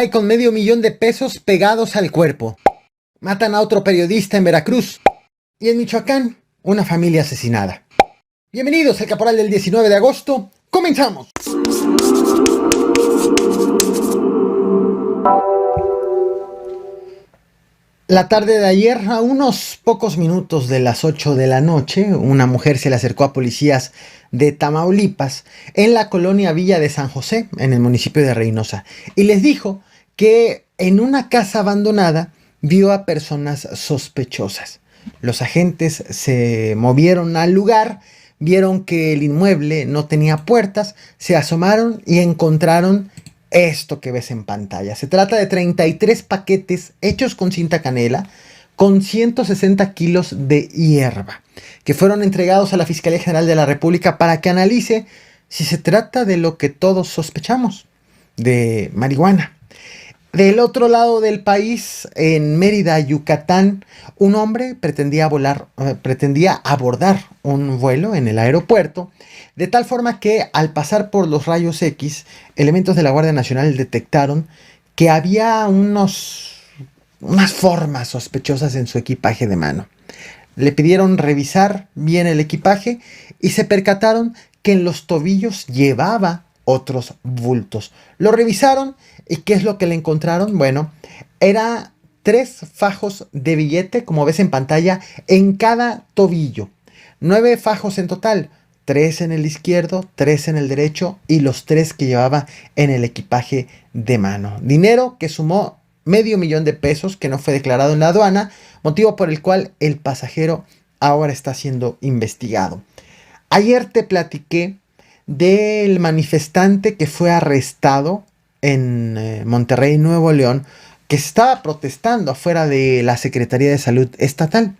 Cae con $500,000 pegados al cuerpo. Matan a otro periodista en Veracruz. Y en Michoacán, una familia asesinada. Bienvenidos al Caporal del 19 de agosto. ¡Comenzamos! La tarde de ayer, a unos pocos minutos de las 8 de la noche, una mujer se le acercó a policías de Tamaulipas en la colonia Villa de San José, en el municipio de Reynosa, y les dijo que en una casa abandonada vio a personas sospechosas. Los agentes se movieron al lugar, vieron que el inmueble no tenía puertas, se asomaron y encontraron esto que ves en pantalla. Se trata de 33 paquetes hechos con cinta canela con 160 kilos de hierba que fueron entregados a la Fiscalía General de la República para que analice si se trata de lo que todos sospechamos, de marihuana. Del otro lado del país, en Mérida, Yucatán, un hombre pretendía abordar un vuelo en el aeropuerto, de tal forma que al pasar por los rayos X, elementos de la Guardia Nacional detectaron que había unas formas sospechosas en su equipaje de mano. Le pidieron revisar bien el equipaje y se percataron que en los tobillos llevaba otros bultos. Lo revisaron y ¿qué es lo que le encontraron? Bueno, era 3 fajos de billete, como ves en pantalla, en cada tobillo. 9 fajos en total, 3 en el izquierdo, 3 en el derecho y los 3 que llevaba en el equipaje de mano. Dinero que sumó $500,000 que no fue declarado en la aduana, motivo por el cual el pasajero ahora está siendo investigado. Ayer te platiqué del manifestante que fue arrestado en Monterrey, Nuevo León, que estaba protestando afuera de la Secretaría de Salud Estatal,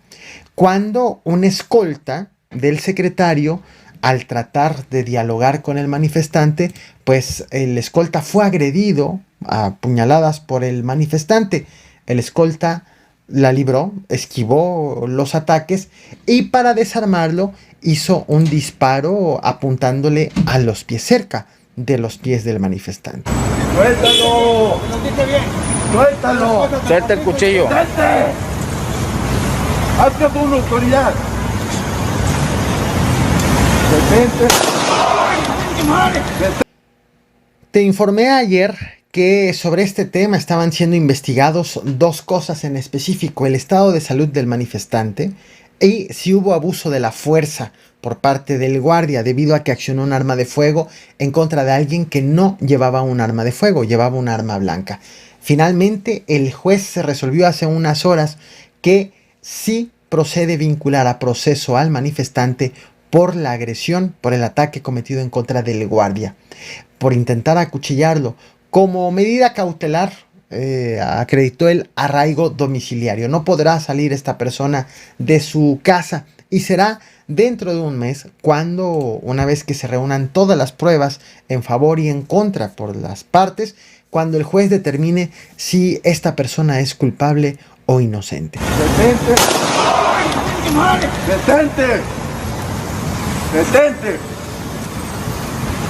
cuando un escolta del secretario, al tratar de dialogar con el manifestante, pues el escolta fue agredido a puñaladas por el manifestante. El escolta la libró, esquivó los ataques y para desarmarlo hizo un disparo apuntándole a los pies, cerca de los pies del manifestante. ¡Suéltalo! ¡Suéltalo! Suelta el cuchillo. ¡Suelte! ¡Hazte tú una autoridad! ¡Detente! Te informé ayer que sobre este tema estaban siendo investigados 2 cosas en específico: el estado de salud del manifestante y si hubo abuso de la fuerza por parte del guardia debido a que accionó un arma de fuego en contra de alguien que no llevaba un arma de fuego, llevaba un arma blanca. Finalmente, el juez se resolvió hace unas horas que sí procede vincular a proceso al manifestante por la agresión, por el ataque cometido en contra del guardia, por intentar acuchillarlo. Como medida cautelar, acreditó el arraigo domiciliario. No podrá salir esta persona de su casa y será dentro de un mes cuando, una vez que se reúnan todas las pruebas en favor y en contra por las partes, cuando el juez determine si esta persona es culpable o inocente. ¡Detente! ¡Detente! ¡Detente!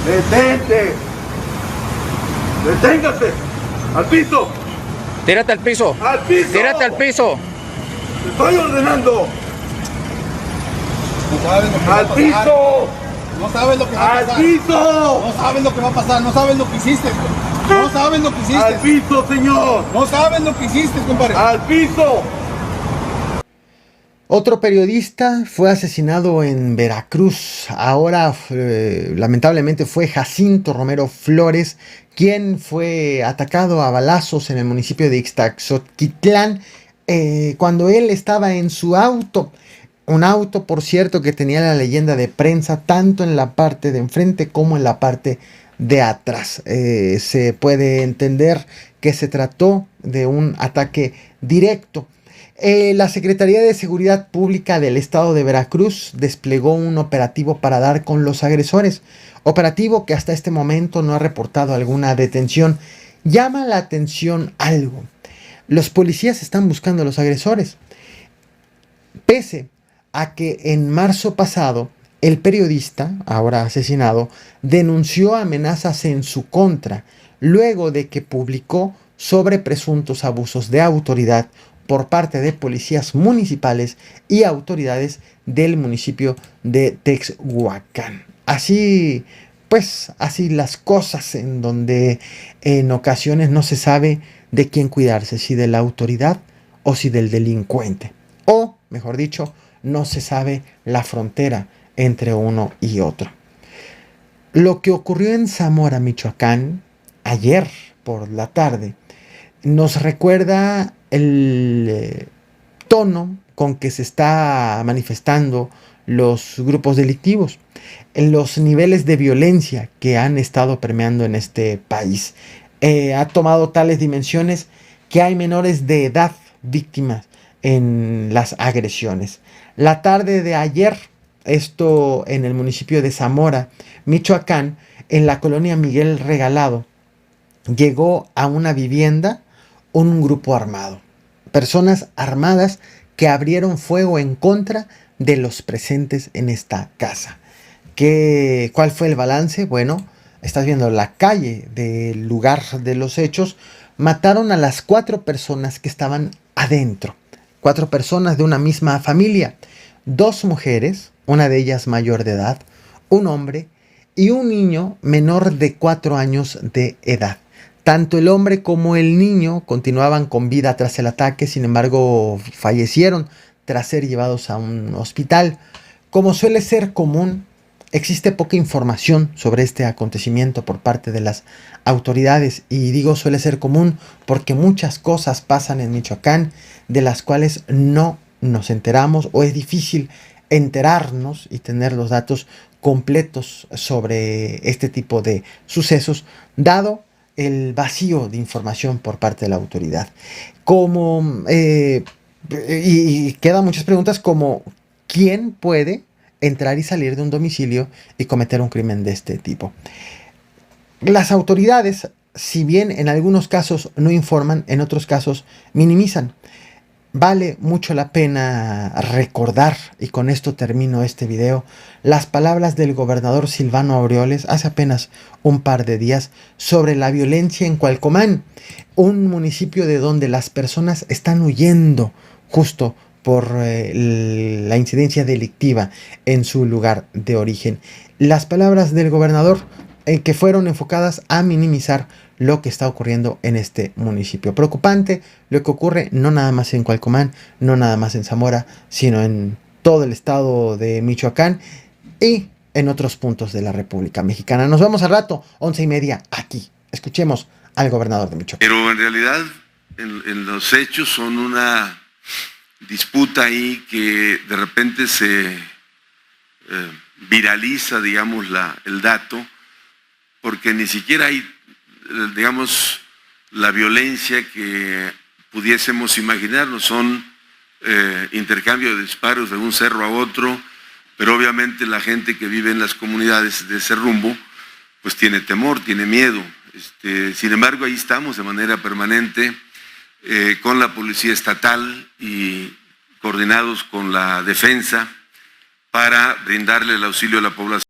¡Detente! ¡Deténgase! ¡Al piso! Tírate al piso. ¡Al piso! Tírate al piso. ¡Te estoy ordenando! No sabes lo que va a ¡Al pasar. piso! No sabes lo que va a ¡Al pasar. piso! No sabes lo que va a pasar. No sabes lo que hiciste. No sabes lo que ¡Al hiciste. piso, señor! No sabes lo que hiciste, compadre. ¡Al piso! Otro periodista fue asesinado en Veracruz. Ahora, lamentablemente, fue Jacinto Romero Flores, quien fue atacado a balazos en el municipio de Ixtaxoquitlán cuando él estaba en su auto. Un auto, por cierto, que tenía la leyenda de prensa tanto en la parte de enfrente como en la parte de atrás. Se puede entender que se trató de un ataque directo. La Secretaría de Seguridad Pública del Estado de Veracruz desplegó un operativo para dar con los agresores. Operativo que hasta este momento no ha reportado alguna detención. Llama la atención algo. Los policías están buscando a los agresores. Pese a que en marzo pasado el periodista, ahora asesinado, denunció amenazas en su contra luego de que publicó sobre presuntos abusos de autoridad por parte de policías municipales y autoridades del municipio de Texhuacán. Así, pues, así las cosas, en donde en ocasiones no se sabe de quién cuidarse, si de la autoridad o si del delincuente. O, mejor dicho, no se sabe la frontera entre uno y otro. Lo que ocurrió en Zamora, Michoacán, ayer por la tarde, nos recuerda el tono con que se está manifestando los grupos delictivos, los niveles de violencia que han estado permeando en este país. Ha tomado tales dimensiones que hay menores de edad víctimas en las agresiones. La tarde de ayer, esto en el municipio de Zamora, Michoacán, en la colonia Miguel Regalado, llegó a una vivienda un grupo armado. Personas armadas que abrieron fuego en contra de los presentes en esta casa. ¿Cuál fue el balance? Bueno, estás viendo la calle del lugar de los hechos. Mataron a las 4 personas que estaban adentro. 4 personas de una misma familia. 2 mujeres, una de ellas mayor de edad, un hombre y un niño menor de 4 años de edad. Tanto el hombre como el niño continuaban con vida tras el ataque, sin embargo fallecieron tras ser llevados a un hospital. Como suele ser común, existe poca información sobre este acontecimiento por parte de las autoridades, y digo suele ser común porque muchas cosas pasan en Michoacán de las cuales no nos enteramos, o es difícil enterarnos y tener los datos completos sobre este tipo de sucesos, dado el vacío de información por parte de la autoridad. Y quedan muchas preguntas como ¿quién puede entrar y salir de un domicilio y cometer un crimen de este tipo? Las autoridades, si bien en algunos casos no informan, en otros casos minimizan. Vale mucho la pena recordar, y con esto termino este video, las palabras del gobernador Silvano Aureoles hace apenas un par de días sobre la violencia en Cualcomán, un municipio de donde las personas están huyendo justo por la incidencia delictiva en su lugar de origen. Las palabras del gobernador que fueron enfocadas a minimizar lo que está ocurriendo en este municipio. Preocupante lo que ocurre no nada más en Cualcomán, no nada más en Zamora, sino en todo el estado de Michoacán y en otros puntos de la República Mexicana. Nos vemos al rato, 11:30, aquí. Escuchemos al gobernador de Michoacán. Pero en realidad en los hechos son una disputa ahí que de repente se viraliza, digamos, el dato, porque ni siquiera hay, digamos, la violencia que pudiésemos imaginarnos. Son intercambio de disparos de un cerro a otro, pero obviamente la gente que vive en las comunidades de ese rumbo, pues tiene temor, tiene miedo. Sin embargo, ahí estamos de manera permanente con la Policía Estatal y coordinados con la Defensa para brindarle el auxilio a la población.